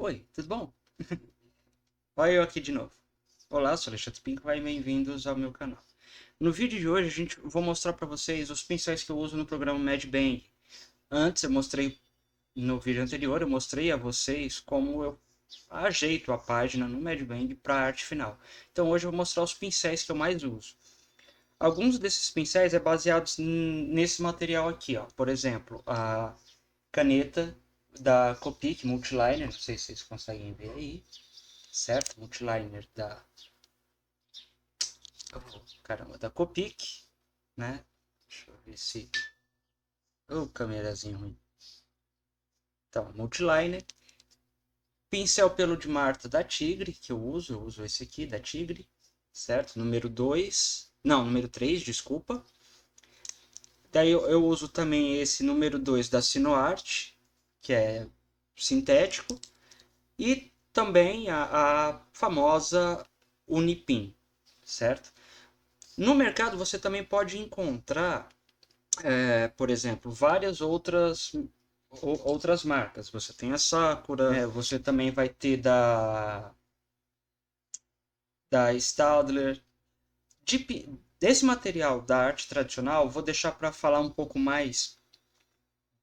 Oi, tudo bom? Olha eu aqui de novo. Olá, sou Alexandre Pinco e bem-vindos ao meu canal. No vídeo de hoje vou mostrar para vocês os pincéis que eu uso no programa Mad Bang. Antes eu mostrei, no vídeo anterior, eu mostrei a vocês como eu ajeito a página no Mad Bang para a arte final. Então hoje eu vou mostrar os pincéis que eu mais uso. Alguns desses pincéis é baseados nesse material aqui, ó. Por exemplo, a caneta da Copic Multiliner, não sei se vocês conseguem ver aí, certo? Multiliner da Copic, né? Deixa eu ver se... câmerazinho ruim. Então, Multiliner. Pincel pelo de Marta da Tigre, que eu uso esse aqui da Tigre, certo? Número 2, não, número 3, desculpa. Daí eu uso também esse número 2 da Sinoart, que é sintético. E também a famosa Unipin, certo? No mercado você também pode encontrar, por exemplo, várias outras marcas. Você tem a Sakura, você também vai ter da Staedtler. Desse material da arte tradicional, vou deixar para falar um pouco mais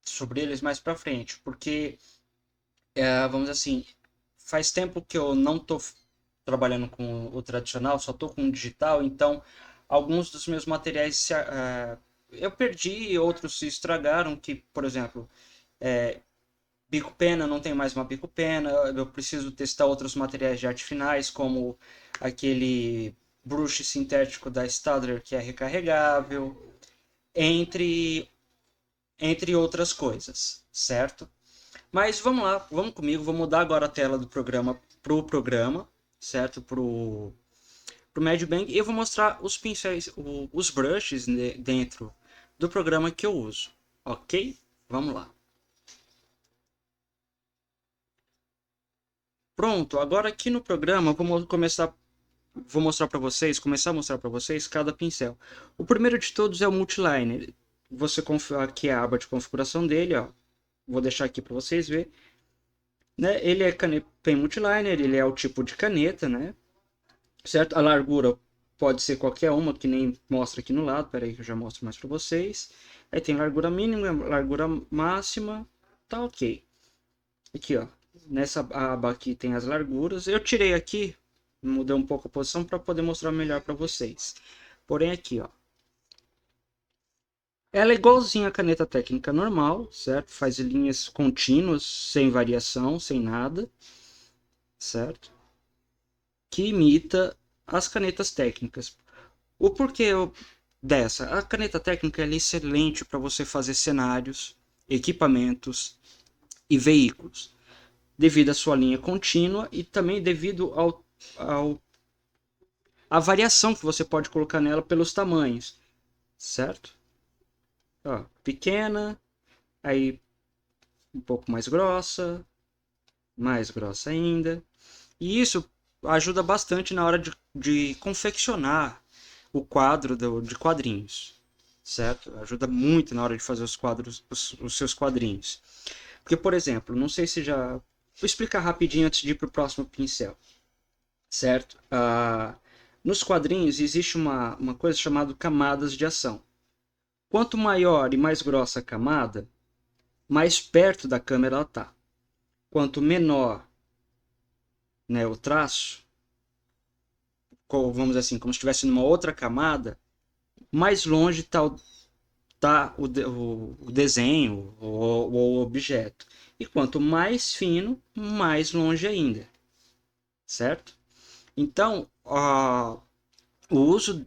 sobre eles mais para frente, porque, vamos dizer assim, faz tempo que eu não estou trabalhando com o tradicional, só estou com o digital, então alguns dos meus materiais eu perdi, outros se estragaram, que, por exemplo, bico-pena, não tem mais uma bico-pena, eu preciso testar outros materiais de arte finais, como aquele brush sintético da Staedtler, que é recarregável, entre outras coisas, certo? Mas vamos lá, vamos comigo, vou mudar agora a tela do programa para o programa, certo? Para o Mad Bang, e eu vou mostrar os pincéis, os brushes dentro do programa que eu uso, ok? Vamos lá. Pronto, agora aqui no programa eu vou mostrar para vocês, começar a mostrar para vocês cada pincel. O primeiro de todos é o Multiliner. Você aqui é a aba de configuração dele, ó. Vou deixar aqui para vocês verem. Né? Ele é pen Multiliner, ele é o tipo de caneta, né? Certo? A largura pode ser qualquer uma, que nem mostra aqui no lado. Espera aí que eu já mostro mais para vocês. Aí tem largura mínima, largura máxima, tá ok. Aqui, ó. Nessa aba aqui tem as larguras. Eu tirei aqui, mudei um pouco a posição para poder mostrar melhor para vocês. Porém aqui, ó. Ela é igualzinha a caneta técnica normal, certo? Faz linhas contínuas, sem variação, sem nada, certo? Que imita as canetas técnicas. O porquê dessa? A caneta técnica é excelente para você fazer cenários, equipamentos e veículos, devido à sua linha contínua e também devido à variação que você pode colocar nela pelos tamanhos, certo? Ó, pequena, aí um pouco mais grossa ainda. E isso ajuda bastante na hora de confeccionar o quadro de quadrinhos, certo? Ajuda muito na hora de fazer os seus quadrinhos. Porque, por exemplo, não sei se já... Vou explicar rapidinho antes de ir para o próximo pincel, certo? Nos quadrinhos existe uma coisa chamada camadas de ação. Quanto maior e mais grossa a camada, mais perto da câmera ela está. Quanto menor, né, o traço, vamos dizer assim, como se estivesse numa outra camada, mais longe está o desenho ou o objeto. E quanto mais fino, mais longe ainda, certo? Então, o uso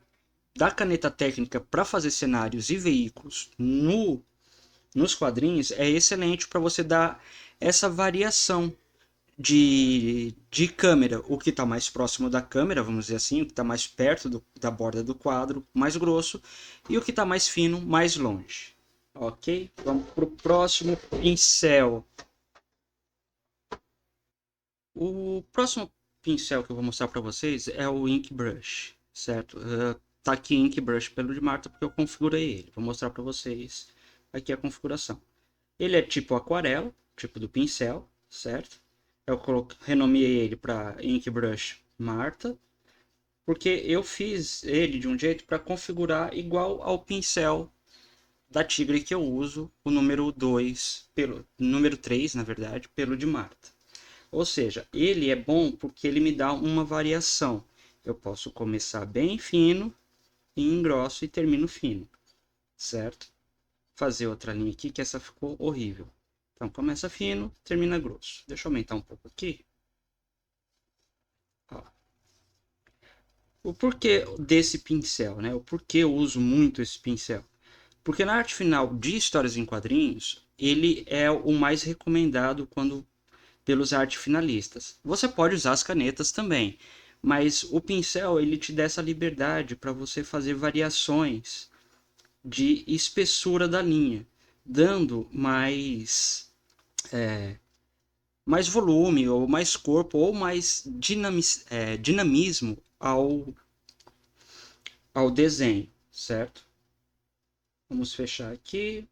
da caneta técnica para fazer cenários e veículos nos quadrinhos é excelente para você dar essa variação de câmera, o que está mais próximo da câmera, vamos dizer assim, o que está mais perto da borda do quadro, mais grosso, e o que está mais fino, mais longe. Ok? Vamos para o próximo pincel. O próximo pincel que eu vou mostrar para vocês é o Ink Brush, certo? Tá aqui Ink Brush pelo de Marta porque eu configurei ele. Vou mostrar para vocês aqui a configuração. Ele é tipo aquarela, tipo do pincel, certo? Eu renomeei ele para Ink Brush Marta, porque eu fiz ele de um jeito para configurar igual ao pincel da Tigre que eu uso, o número 2, número 3, na verdade, pelo de Marta. Ou seja, ele é bom porque ele me dá uma variação. Eu posso começar bem fino, em grosso e termino fino, certo? Fazer outra linha aqui, que essa ficou horrível. Então, começa fino, termina grosso. Deixa eu aumentar um pouco aqui. Ó. O porquê desse pincel, né? O porquê eu uso muito esse pincel. Porque na arte final de histórias em quadrinhos, ele é o mais recomendado pelos arte finalistas. Você pode usar as canetas também, mas o pincel ele te dá essa liberdade para você fazer variações de espessura da linha, dando mais volume, ou mais corpo, ou mais dinamismo ao desenho, certo? Vamos fechar aqui.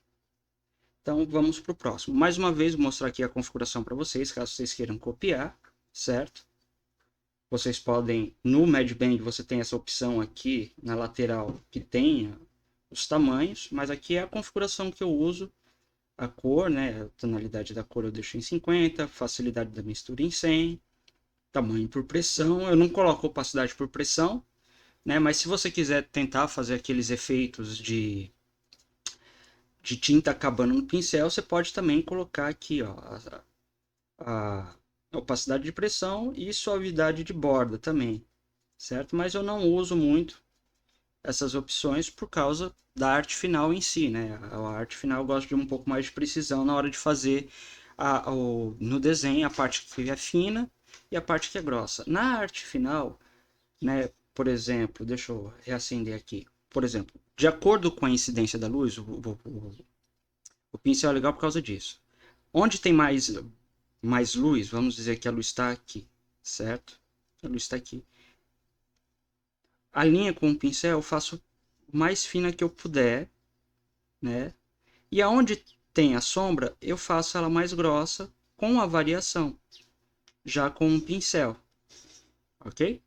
Então vamos para o próximo. Mais uma vez, vou mostrar aqui a configuração para vocês, caso vocês queiram copiar, certo? Vocês podem, no Medbang você tem essa opção aqui na lateral que tenha os tamanhos, mas aqui é a configuração que eu uso. A cor, né? A tonalidade da cor eu deixo em 50, facilidade da mistura em 100, tamanho por pressão. Eu não coloco opacidade por pressão, né? Mas se você quiser tentar fazer aqueles efeitos de tinta acabando no pincel, você pode também colocar aqui, ó, a opacidade de pressão e suavidade de borda também, certo? Mas eu não uso muito essas opções por causa da arte final em si, né? A arte final eu gosto de um pouco mais de precisão na hora de fazer no desenho, a parte que é fina e a parte que é grossa. Na arte final, né, por exemplo, deixa eu reacender aqui. Por exemplo, de acordo com a incidência da luz, o pincel é legal por causa disso. Onde tem mais luz, vamos dizer que a luz está aqui, certo? A luz está aqui. A linha com o pincel eu faço mais fina que eu puder, né? E aonde tem a sombra, eu faço ela mais grossa com a variação, já com um pincel, ok?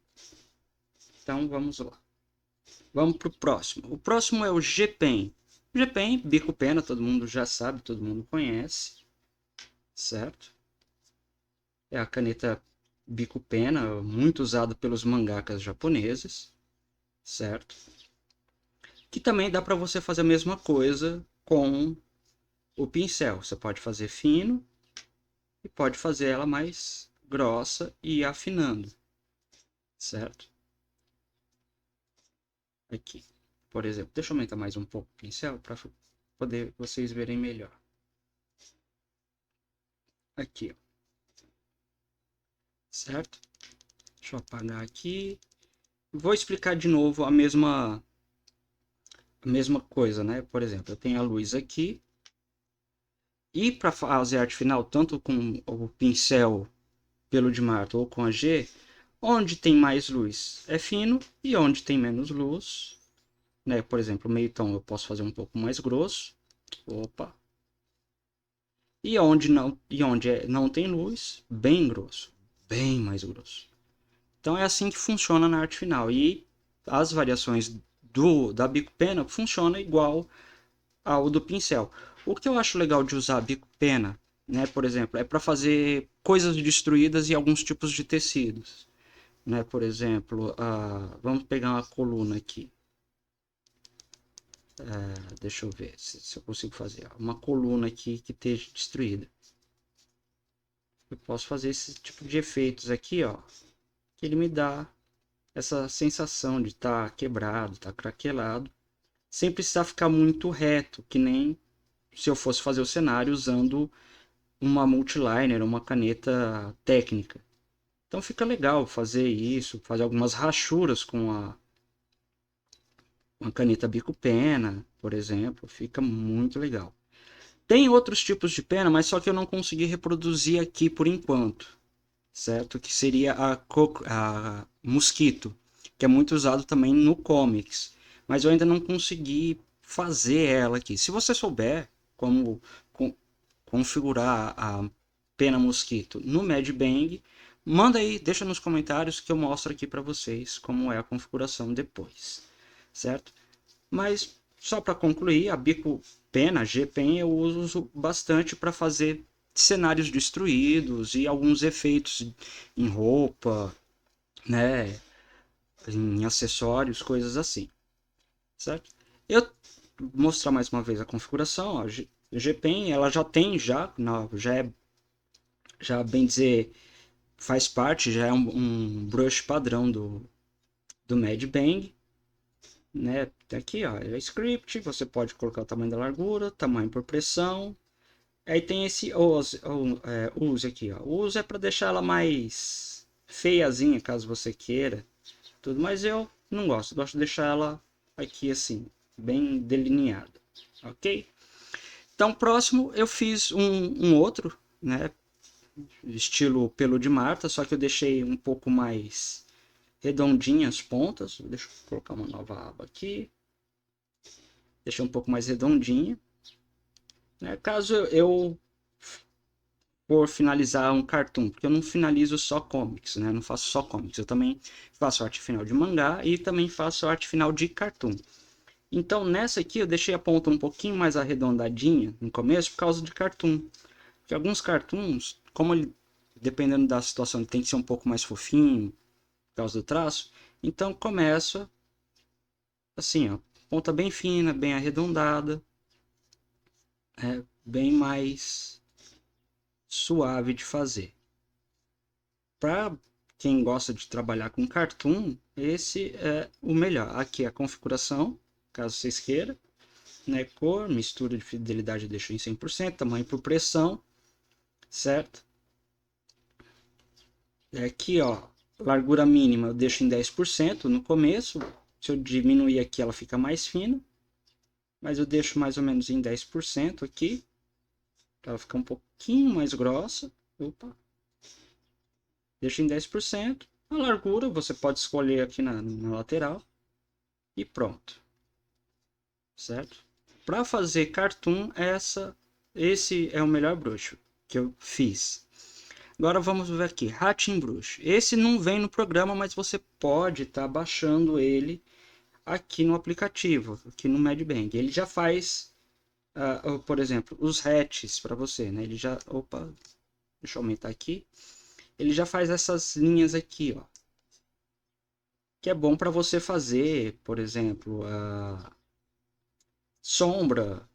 Então vamos lá. Vamos para o próximo. O próximo é o G-Pen. G-Pen, bico pena, todo mundo já sabe, todo mundo conhece, certo? É a caneta bico pena, muito usada pelos mangakas japoneses, certo? Que também dá para você fazer a mesma coisa com o pincel. Você pode fazer fino e pode fazer ela mais grossa e ir afinando, certo? Aqui, por exemplo, deixa eu aumentar mais um pouco o pincel para poder vocês verem melhor. Aqui, ó. Certo? Deixa eu apagar aqui. Vou explicar de novo a mesma coisa, né? Por exemplo, eu tenho a luz aqui. E para fazer arte final, tanto com o pincel pelo de Marta ou com a G, onde tem mais luz é fino e onde tem menos luz, né? Por exemplo, o meio tom eu posso fazer um pouco mais grosso. Opa. E onde não tem luz, bem grosso, bem mais grosso. Então é assim que funciona na arte final. E as variações da bico pena funcionam igual ao do pincel. O que eu acho legal de usar bico pena, né, por exemplo, é para fazer coisas destruídas e alguns tipos de tecidos, né? Por exemplo, vamos pegar uma coluna aqui. Deixa eu ver se eu consigo fazer uma coluna aqui que esteja destruída. Eu posso fazer esse tipo de efeitos aqui, ó, que ele me dá essa sensação de estar quebrado, estar craquelado, sem precisar ficar muito reto, que nem se eu fosse fazer o cenário usando uma multiliner, uma caneta técnica. Então fica legal fazer isso, fazer algumas rachuras com uma caneta bico pena, por exemplo, fica muito legal. Tem outros tipos de pena, mas só que eu não consegui reproduzir aqui por enquanto, certo? Que seria a mosquito, que é muito usado também no comics, mas eu ainda não consegui fazer ela aqui. Se você souber como configurar pena mosquito no Medbang, manda aí, deixa nos comentários que eu mostro aqui para vocês como é a configuração depois, certo? Mas só para concluir, a bico pena, G-Pen, eu uso bastante para fazer cenários destruídos e alguns efeitos em roupa, né, em acessórios, coisas assim, certo? Eu vou mostrar mais uma vez a configuração, ó, G-Pen, ela já tem já bem dizer, faz parte, já é um brush padrão do Medbang, né? Aqui, ó, é script, você pode colocar o tamanho da largura, tamanho por pressão. Aí tem esse use aqui, ó. O use é para deixar ela mais feiazinha, caso você queira, tudo, mas eu não gosto, gosto de deixar ela aqui assim, bem delineada, ok? Então, próximo eu fiz um outro, né, estilo pelo de Marta, só que eu deixei um pouco mais redondinha as pontas. Deixa eu colocar uma nova aba aqui. Deixei um pouco mais redondinha. Né? Caso eu for finalizar um cartoon, porque eu não finalizo só comics, né? Eu não faço só comics, eu também faço arte final de mangá e também faço arte final de cartoon. Então nessa aqui eu deixei a ponta um pouquinho mais arredondadinha no começo por causa de cartoon. Porque alguns cartoons, como ele, dependendo da situação, ele tem que ser um pouco mais fofinho por causa do traço, então começa assim, ó, ponta bem fina, bem arredondada, bem mais suave de fazer. Para quem gosta de trabalhar com cartoon, esse é o melhor. Aqui é a configuração, caso vocês queiram, né? Cor, mistura de fidelidade eu deixo em 100%, tamanho por pressão, certo? Aqui, ó, largura mínima eu deixo em 10% no começo. Se eu diminuir aqui, ela fica mais fina, mas eu deixo mais ou menos em 10% aqui. Ela fica um pouquinho mais grossa. Opa. Deixa em 10%. A largura você pode escolher aqui na lateral. E pronto. Certo? Para fazer cartoon, esse é o melhor brush que eu fiz. Agora vamos ver aqui, Hatching Brush. Esse não vem no programa, mas você pode estar baixando ele aqui no aplicativo, aqui no Medbang. Ele já faz, por exemplo, os hatches para você, né? Ele já, opa, deixa eu aumentar aqui. Ele já faz essas linhas aqui, ó, que é bom para você fazer, por exemplo, a sombra,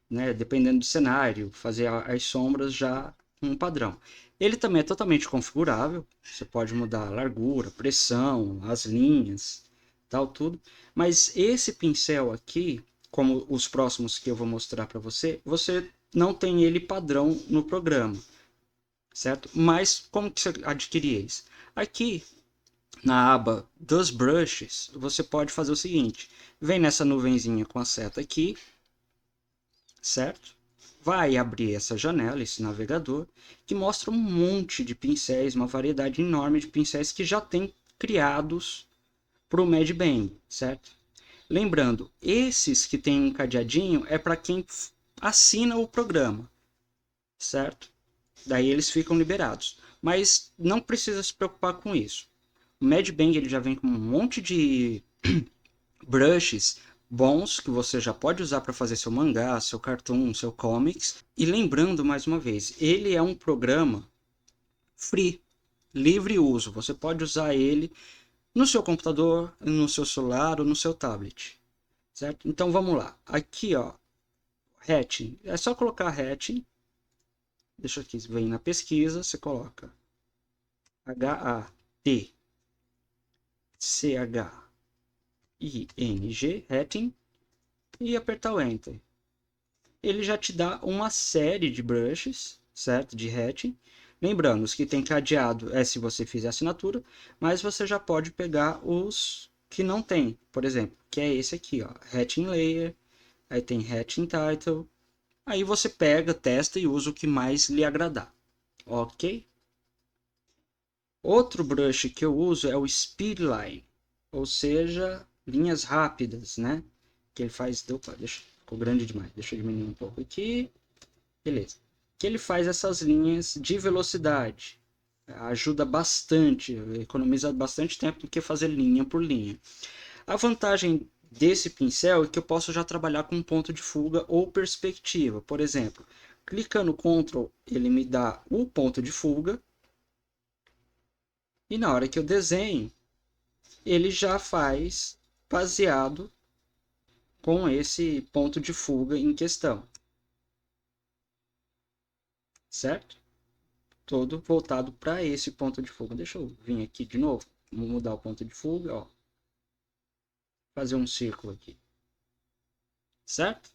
né? Dependendo do cenário, fazer as sombras já um padrão. Ele também é totalmente configurável. Você pode mudar a largura, pressão, as linhas, tal, tudo. Mas esse pincel aqui, como os próximos que eu vou mostrar para você, você não tem ele padrão no programa, certo? Mas como que você adquire esse? Aqui na aba dos brushes, você pode fazer o seguinte: vem nessa nuvenzinha com a seta aqui, certo? Vai abrir essa janela, esse navegador, que mostra um monte de pincéis, uma variedade enorme de pincéis que já tem criados para o Medbang, certo? Lembrando, esses que tem um cadeadinho é para quem assina o programa, certo? Daí eles ficam liberados. Mas não precisa se preocupar com isso. O Medbang ele já vem com um monte de brushes bons que você já pode usar para fazer seu mangá, seu cartoon, seu comics. E lembrando mais uma vez, ele é um programa free, livre uso. Você pode usar ele no seu computador, no seu celular ou no seu tablet, certo? Então vamos lá. Aqui, ó, Hatching. É só colocar Hatching. Deixa aqui, vem na pesquisa, você coloca Hatching, Hatching, e apertar o Enter. Ele já te dá uma série de brushes, certo? De hatching. Lembrando, os que tem cadeado é se você fizer assinatura, mas você já pode pegar os que não tem, por exemplo, que é esse aqui, ó, Hatching Layer, aí tem Hatching Title. Aí você pega, testa e usa o que mais lhe agradar, ok? Outro brush que eu uso é o Speedline, ou seja, linhas rápidas, né? Que ele faz, opa, ficou grande demais, deixa eu diminuir um pouco aqui, beleza. que ele faz essas linhas de velocidade. Ajuda bastante, economiza bastante tempo do que fazer linha por linha. A vantagem desse pincel é que eu posso já trabalhar com ponto de fuga ou perspectiva. Por exemplo, clicando Ctrl, ele me dá o ponto de fuga. E na hora que eu desenho, ele já faz baseado com esse ponto de fuga em questão. Certo? Todo voltado para esse ponto de fuga. Deixa eu vir aqui de novo. Vamos mudar o ponto de fuga. Ó. Fazer um círculo aqui. Certo?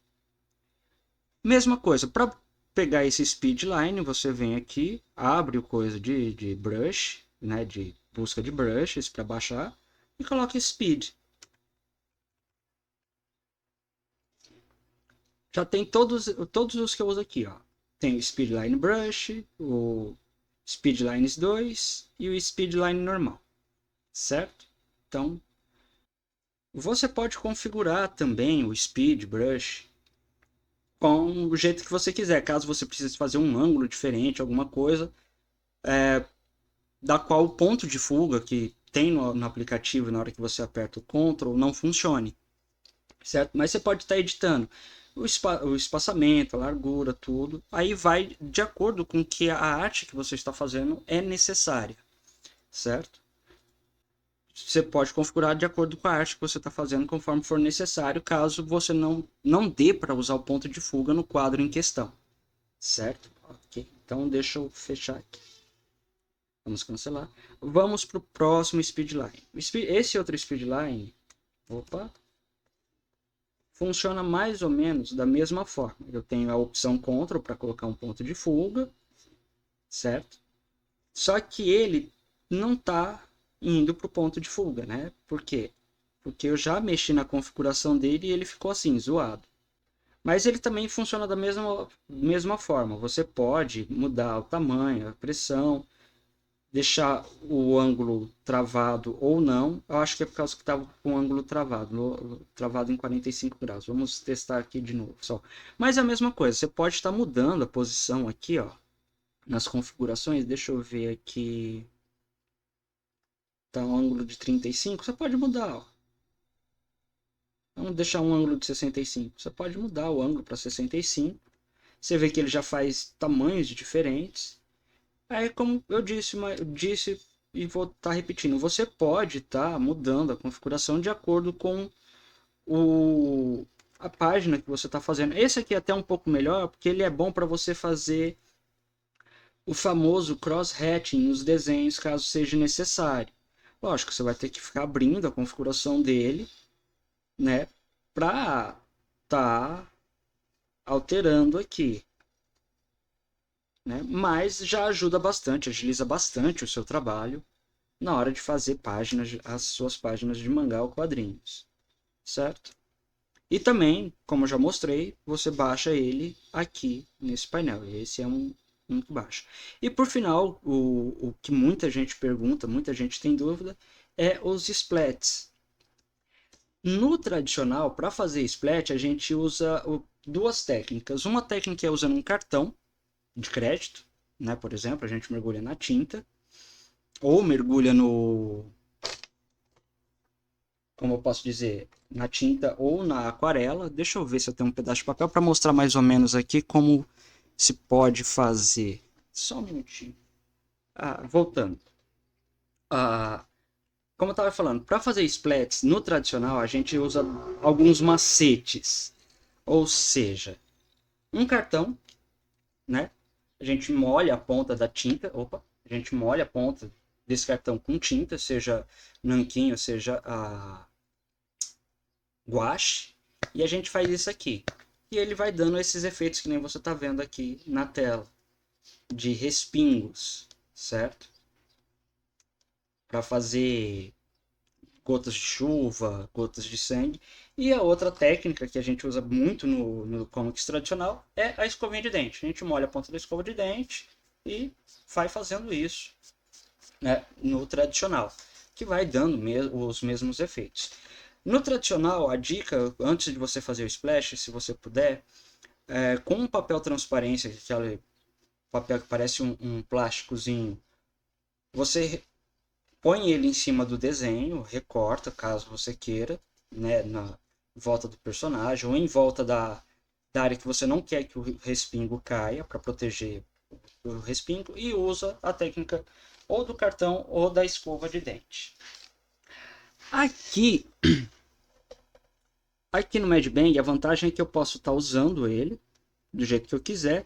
Mesma coisa. Para pegar esse speedline, você vem aqui, abre o coisa de brush, né, de busca de brushes para baixar e coloca speed. Já tem todos os que eu uso aqui, ó. Tem o Speedline Brush, o Speedlines 2 e o Speedline normal, certo? Então, você pode configurar também o Speed Brush com o jeito que você quiser, caso você precise fazer um ângulo diferente, alguma coisa, da qual o ponto de fuga que tem no aplicativo na hora que você aperta o Ctrl não funcione, certo? Mas você pode estar editando o espaçamento, a largura, tudo. Aí vai de acordo com que a arte que você está fazendo é necessária, certo? Você pode configurar de acordo com a arte que você está fazendo, conforme for necessário, caso você não dê para usar o ponto de fuga no quadro em questão, certo? Ok, então deixa eu fechar aqui. Vamos cancelar. Vamos para o próximo speedline. Esse outro speedline, opa, funciona mais ou menos da mesma forma. Eu tenho a opção Ctrl para colocar um ponto de fuga, certo? Só que ele não está indo para o ponto de fuga, né? Por quê? Porque eu já mexi na configuração dele e ele ficou assim, zoado. Mas ele também funciona da mesma forma. Você pode mudar o tamanho, a pressão, deixar o ângulo travado ou não. Eu acho que é por causa que estava com o ângulo travado em 45 graus. Vamos testar aqui de novo. Só. Mas é a mesma coisa, você pode estar mudando a posição aqui, ó, nas configurações. Deixa eu ver aqui. Tá um ângulo de 35, você pode mudar, ó. Vamos deixar um ângulo de 65. Você pode mudar o ângulo para 65. Você vê que ele já faz tamanhos diferentes. Aí, como eu disse e vou estar repetindo, você pode estar mudando a configuração de acordo com a página que você está fazendo. Esse aqui é até um pouco melhor, porque ele é bom para você fazer o famoso cross-hatching nos desenhos, caso seja necessário. Lógico, você vai ter que ficar abrindo a configuração dele, né, para estar alterando aqui. Né? Mas já ajuda bastante, agiliza bastante o seu trabalho na hora de fazer as suas páginas de mangá ou quadrinhos, certo? E também, como eu já mostrei, você baixa ele aqui nesse painel. Esse é um que baixa. E por final, o que muita gente pergunta, muita gente tem dúvida, é os splats. No tradicional, para fazer splat, a gente usa duas técnicas. Uma técnica é usando um cartão de crédito, né? Por exemplo, a gente mergulha na tinta ou mergulha como eu posso dizer, na tinta ou na aquarela. Deixa eu ver se eu tenho um pedaço de papel para mostrar mais ou menos aqui como se pode fazer. Só um minutinho. Voltando. Como eu estava falando, para fazer splats no tradicional, a gente usa alguns macetes. Ou seja, um cartão, né? A gente molha a ponta da tinta, a gente molha a ponta desse cartão com tinta, seja nanquim ou seja a gouache, e a gente faz isso aqui. E ele vai dando esses efeitos que nem você está vendo aqui na tela, de respingos, certo? Para fazer gotas de chuva, gotas de sangue. E a outra técnica que a gente usa muito no comics tradicional é a escovinha de dente. A gente molha a ponta da escova de dente e vai fazendo isso, né, no tradicional, que vai dando os mesmos efeitos. No tradicional, a dica, antes de você fazer o splash, se você puder, com um papel transparência, papel que parece um plásticozinho, você põe ele em cima do desenho, recorta caso você queira, né, na volta do personagem ou em volta da área que você não quer que o respingo caia para proteger o respingo e usa a técnica ou do cartão ou da escova de dente. Aqui no Medbang a vantagem é que eu posso estar usando ele do jeito que eu quiser.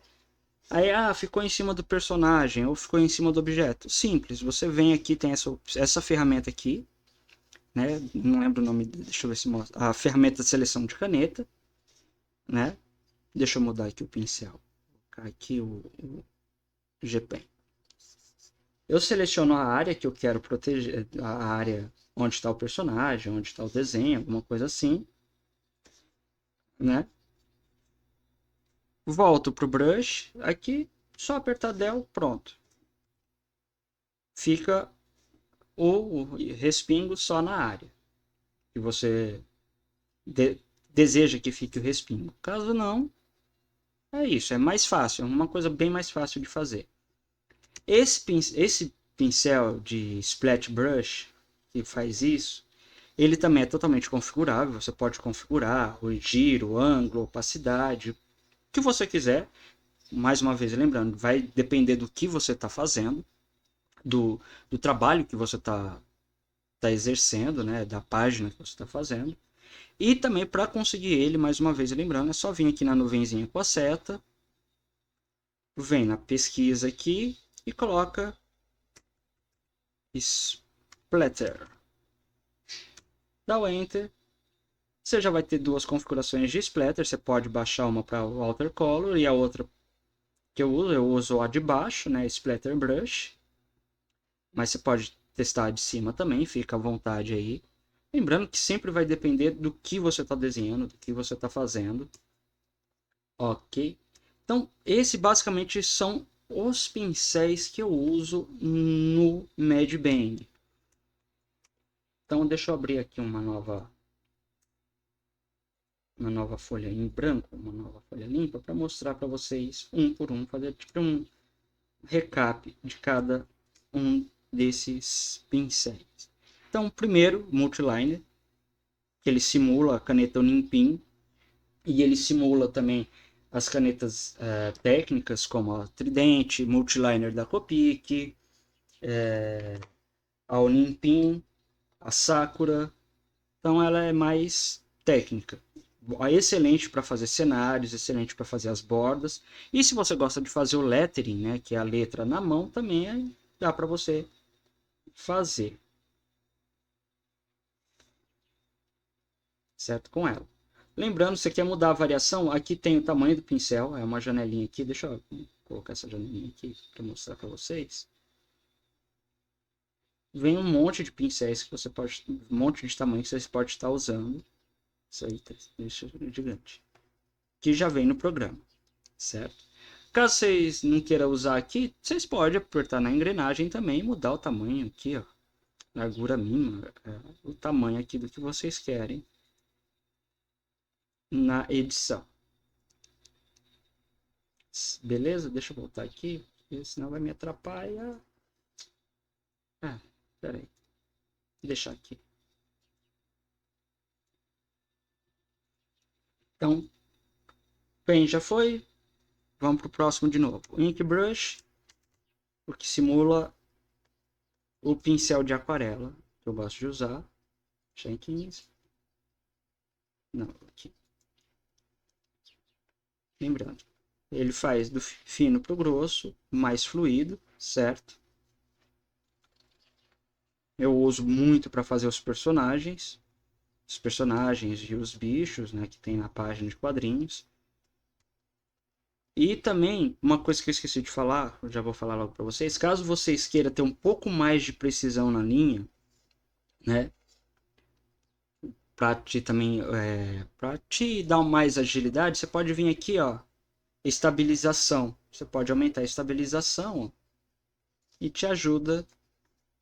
Aí, ficou em cima do personagem ou ficou em cima do objeto. Simples, você vem aqui, tem essa ferramenta aqui, né? Não lembro o nome, deixa eu ver se mostra. A ferramenta de seleção de caneta, né? Deixa eu mudar aqui o pincel. Vou colocar aqui o G-Pen. Eu seleciono a área que eu quero proteger, a área onde está o personagem, onde está o desenho, alguma coisa assim, né? Volto pro brush, aqui, só apertar del, pronto. Fica o respingo só na área que você deseja que fique o respingo. Caso não, é isso, é mais fácil, é uma coisa bem mais fácil de fazer. Esse pincel de Splat Brush que faz isso, ele também é totalmente configurável, você pode configurar o giro, o ângulo, opacidade, o que você quiser. Mais uma vez, lembrando, vai depender do que você está fazendo, do trabalho que você está exercendo, né, da página que você está fazendo. E também para conseguir ele, mais uma vez lembrando, é só vir aqui na nuvenzinha com a seta, vem na pesquisa aqui e coloca Splatter. Dá o Enter. Você já vai ter duas configurações de Splatter. Você pode baixar uma para o Watercolor e a outra que eu uso a de baixo, né, Splatter Brush. Mas você pode testar a de cima também, fica à vontade aí. Lembrando que sempre vai depender do que você está desenhando, do que você está fazendo. Ok? Então, esses basicamente são os pincéis que eu uso no Medbang. Então, deixa eu abrir aqui uma nova folha em branco, uma nova folha limpa, para mostrar para vocês um por um, fazer tipo um recap de cada um desses pincéis. Então, primeiro, Multiliner, que ele simula a caneta Unimpin, e ele simula também as canetas técnicas, como a Tridente, Multiliner da Copic, a Unimpin, a Sakura. Então ela é mais técnica. É excelente para fazer cenários, excelente para fazer as bordas. E se você gosta de fazer o lettering, né, que é a letra na mão, também dá para você fazer. Certo? Com ela. Lembrando, você quer mudar a variação, aqui tem o tamanho do pincel, é uma janelinha aqui, deixa eu colocar essa janelinha aqui para mostrar para vocês. Vem um monte de pincéis que você pode, um monte de tamanho que você pode estar usando. Isso aí deixa gigante. Que já vem no programa, certo? Caso vocês não queiram usar aqui, vocês podem apertar na engrenagem também e mudar o tamanho aqui, ó. Largura mínima, o tamanho aqui do que vocês querem na edição. Beleza? Deixa eu voltar aqui, porque senão vai me atrapalhar. Pera aí. Vou deixar aqui. Então, bem, já foi. Vamos para o próximo de novo. Ink Brush, o que simula o pincel de aquarela, que eu gosto de usar. Deixa em 15. Não, aqui. Lembrando, ele faz do fino para o grosso, mais fluido, certo? Eu uso muito para fazer os personagens e os bichos, né, que tem na página de quadrinhos. E também, uma coisa que eu esqueci de falar, eu já vou falar logo para vocês, caso vocês queiram ter um pouco mais de precisão na linha, né, para te também, para te dar mais agilidade, você pode vir aqui, ó, estabilização. Você pode aumentar a estabilização, ó, e te ajuda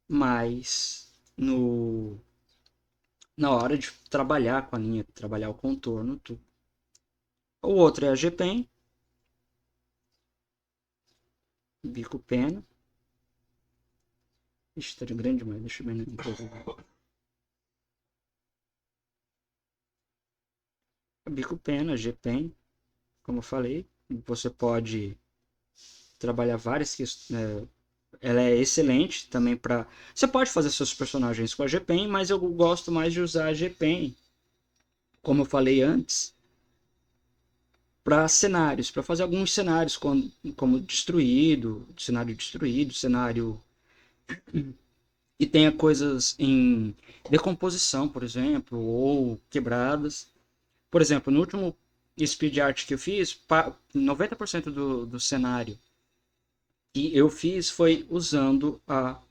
mais na hora de trabalhar com a linha, trabalhar o contorno, tudo. O outro é a G-Pen. bico pena. Ixi, tá de grande demais, deixa eu ver um pouco. Bico pena, G-Pen, como eu falei, você pode trabalhar várias questões. Ela é excelente também para. Você pode fazer seus personagens com a G-Pen, mas eu gosto mais de usar a G-Pen, como eu falei antes, para cenários, para fazer alguns cenários como destruído, cenário que tenha coisas em decomposição, por exemplo, ou quebradas. Por exemplo, no último speed art que eu fiz, 90% do cenário que eu fiz foi usando a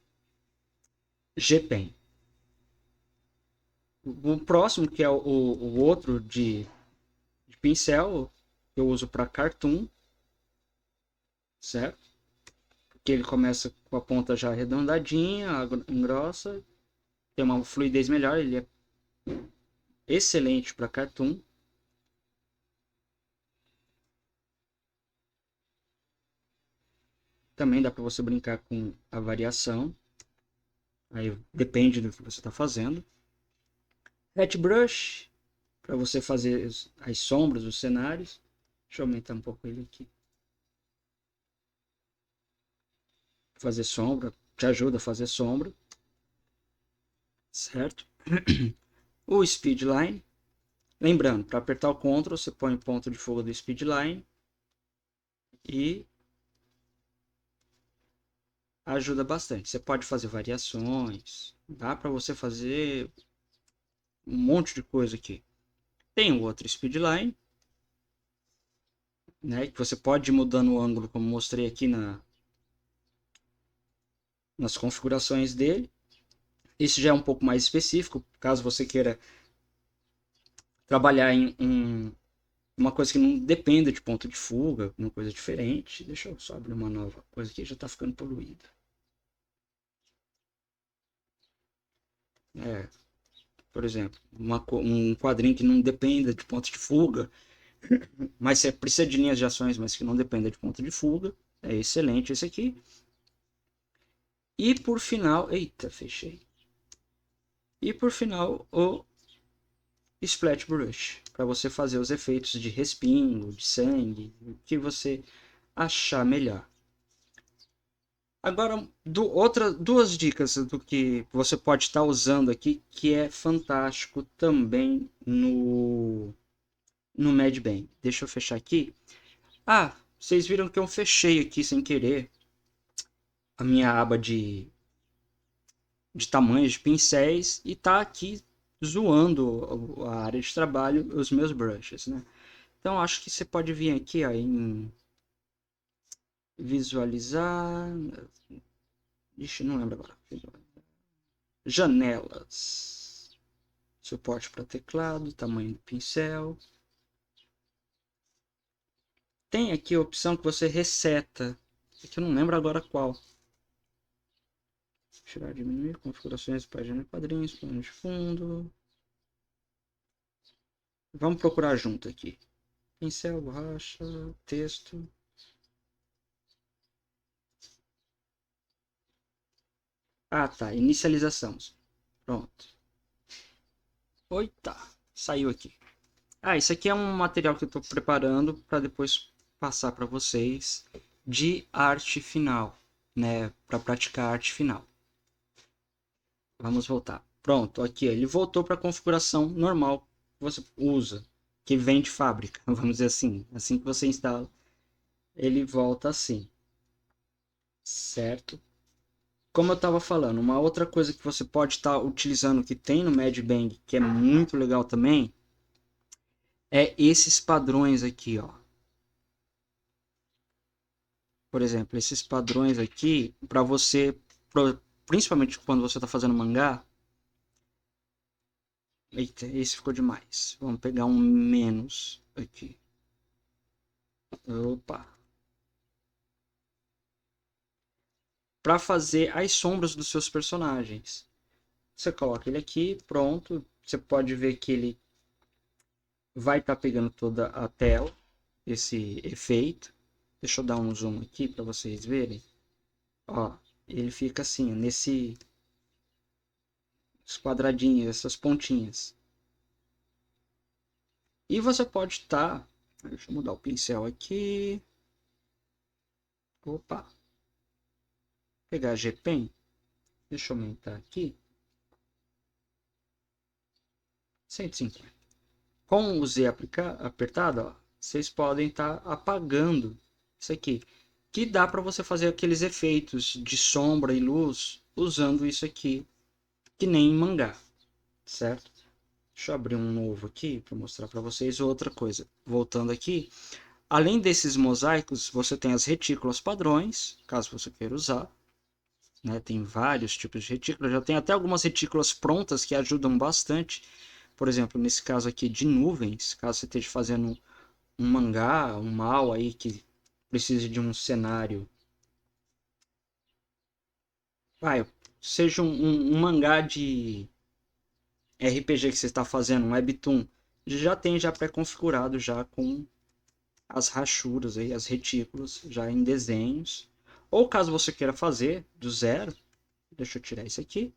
G-Pen. O próximo, que é o outro de pincel, que eu uso para cartoon, certo? Que ele começa com a ponta já arredondadinha, grossa, tem uma fluidez melhor, ele é excelente para cartoon. Também dá para você brincar com a variação, aí depende do que você está fazendo. Hat brush, para você fazer as sombras, os cenários. Deixa eu aumentar um pouco ele aqui. Fazer sombra, te ajuda a fazer sombra, certo? O speedline, lembrando, para apertar o Ctrl, você põe o ponto de fuga do speedline e ajuda bastante. Você pode fazer variações, dá para você fazer um monte de coisa aqui. Tem o outro speedline, né, que você pode ir mudando o ângulo, como mostrei aqui nas configurações dele. Esse já é um pouco mais específico, caso você queira trabalhar em uma coisa que não dependa de ponto de fuga, uma coisa diferente. Deixa eu só abrir uma nova coisa aqui, já está ficando poluída. Por exemplo, um quadrinho que não dependa de ponto de fuga, mas você precisa de linhas de ações, mas que não dependa de ponto de fuga. É excelente esse aqui. E por final, eita, fechei. E por final, o Splat Brush, para você fazer os efeitos de respingo, de sangue, o que você achar melhor. Agora, duas dicas do que você pode estar usando aqui, que é fantástico também no Mad Bang. Deixa eu fechar aqui. Ah, vocês viram que eu fechei aqui sem querer a minha aba de tamanhos de pincéis e tá aqui zoando a área de trabalho, os meus brushes, né? Então acho que você pode vir aqui ó, em visualizar. Ixi, não lembro agora. Janelas. Suporte para teclado, tamanho do pincel. Tem aqui a opção que você reseta. Que eu não lembro agora qual. Tirar, diminuir, configurações, página de quadrinhos, plano de fundo. Vamos procurar junto aqui. Pincel, borracha, texto. Ah, tá. Inicialização. Pronto. Oita. Saiu aqui. Ah, isso aqui é um material que eu estou preparando para depois passar para vocês de arte final, né? Para praticar arte final. Vamos voltar. Pronto, aqui ele voltou para a configuração normal que você usa, que vem de fábrica, vamos dizer assim. Assim que você instala, ele volta assim, certo? Como eu estava falando, uma outra coisa que você pode estar utilizando que tem no Mad Bang, que é muito legal também, é esses padrões aqui, ó. Por exemplo, esses padrões aqui, para você, principalmente quando você está fazendo mangá. Eita, esse ficou demais. Vamos pegar um menos aqui. Opa. Para fazer as sombras dos seus personagens. Você coloca ele aqui, pronto. Você pode ver que ele vai estar pegando toda a tela, esse efeito. Deixa eu dar um zoom aqui para vocês verem. Ó, ele fica assim, nesse quadradinhos, essas pontinhas. E você pode estar, deixa eu mudar o pincel aqui. Opa, pegar G-Pen, deixa eu aumentar aqui, 150. Com o Z apertado, ó, vocês podem estar apagando isso aqui, que dá para você fazer aqueles efeitos de sombra e luz usando isso aqui, que nem em mangá, certo? Deixa eu abrir um novo aqui para mostrar para vocês outra coisa. Voltando aqui, além desses mosaicos, você tem as retículas padrões, caso você queira usar. Né? Tem vários tipos de retículas. Já tem até algumas retículas prontas que ajudam bastante. Por exemplo, nesse caso aqui de nuvens, caso você esteja fazendo um mangá, um mal aí que precise de um cenário. Seja um mangá de RPG que você está fazendo, um webtoon, já tem já pré-configurado já com as rachuras aí, as retículas já em desenhos. Ou caso você queira fazer do zero, deixa eu tirar isso aqui.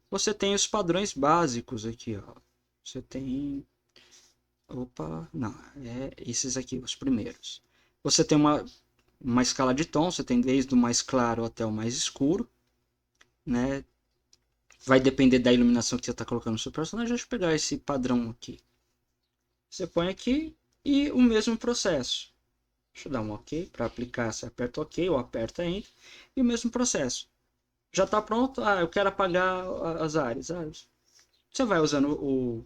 Você tem os padrões básicos aqui, ó. Você tem, opa, não, é esses aqui, os primeiros. Você tem uma escala de tom, você tem desde o mais claro até o mais escuro, né? Vai depender da iluminação que você está colocando no seu personagem. Deixa eu pegar esse padrão aqui. Você põe aqui e o mesmo processo. Deixa eu dar um OK para aplicar. Você aperta OK ou aperta Enter e o mesmo processo. Já está pronto? Ah, eu quero apagar as áreas. Você vai usando o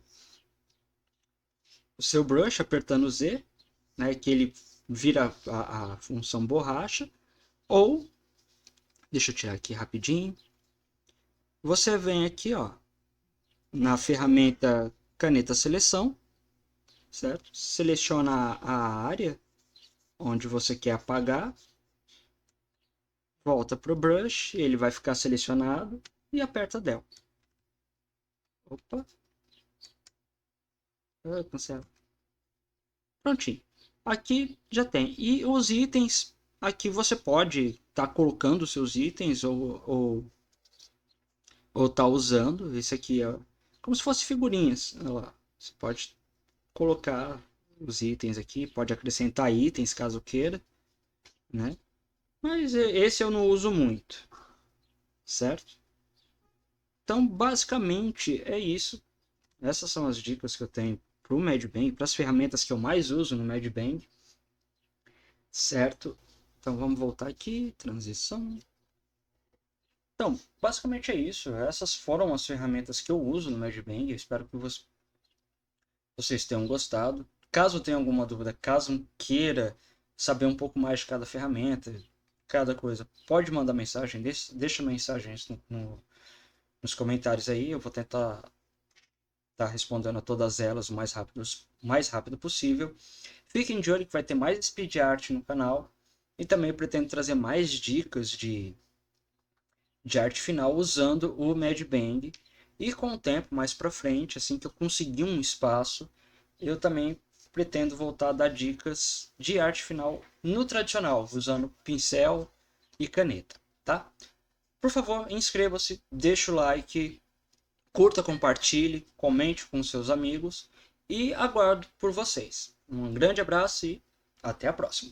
seu brush, apertando o Z, né, que ele vira a função borracha. Ou, deixa eu tirar aqui rapidinho. Você vem aqui, ó, na ferramenta caneta seleção, certo? Seleciona a área onde você quer apagar, volta para o brush, ele vai ficar selecionado e aperta Del. Opa, cancela. Prontinho. Aqui já tem. E os itens, aqui você pode estar colocando seus itens ou tá usando. Esse aqui é como se fosse figurinhas. Olha lá. Você pode colocar os itens aqui, pode acrescentar itens caso queira, né? Mas esse eu não uso muito, certo? Então, basicamente é isso. Essas são as dicas que eu tenho para o Medbang, para as ferramentas que eu mais uso no Medbang, certo? Então vamos voltar aqui, transição. Então, basicamente é isso. Essas foram as ferramentas que eu uso no Medbang. Eu espero que vocês tenham gostado. Caso tenha alguma dúvida, caso queira saber um pouco mais de cada ferramenta, cada coisa, pode mandar mensagem, deixa mensagens nos comentários aí. Eu vou tentar estar respondendo a todas elas o mais rápido possível. Fiquem de olho que vai ter mais speed art no canal. E também pretendo trazer mais dicas de arte final usando o Medbang. E com o tempo, mais para frente, assim que eu conseguir um espaço, eu também pretendo voltar a dar dicas de arte final no tradicional, usando pincel e caneta, tá? Por favor, inscreva-se, deixa o like, curta, compartilhe, comente com seus amigos e aguardo por vocês. Um grande abraço e até a próxima!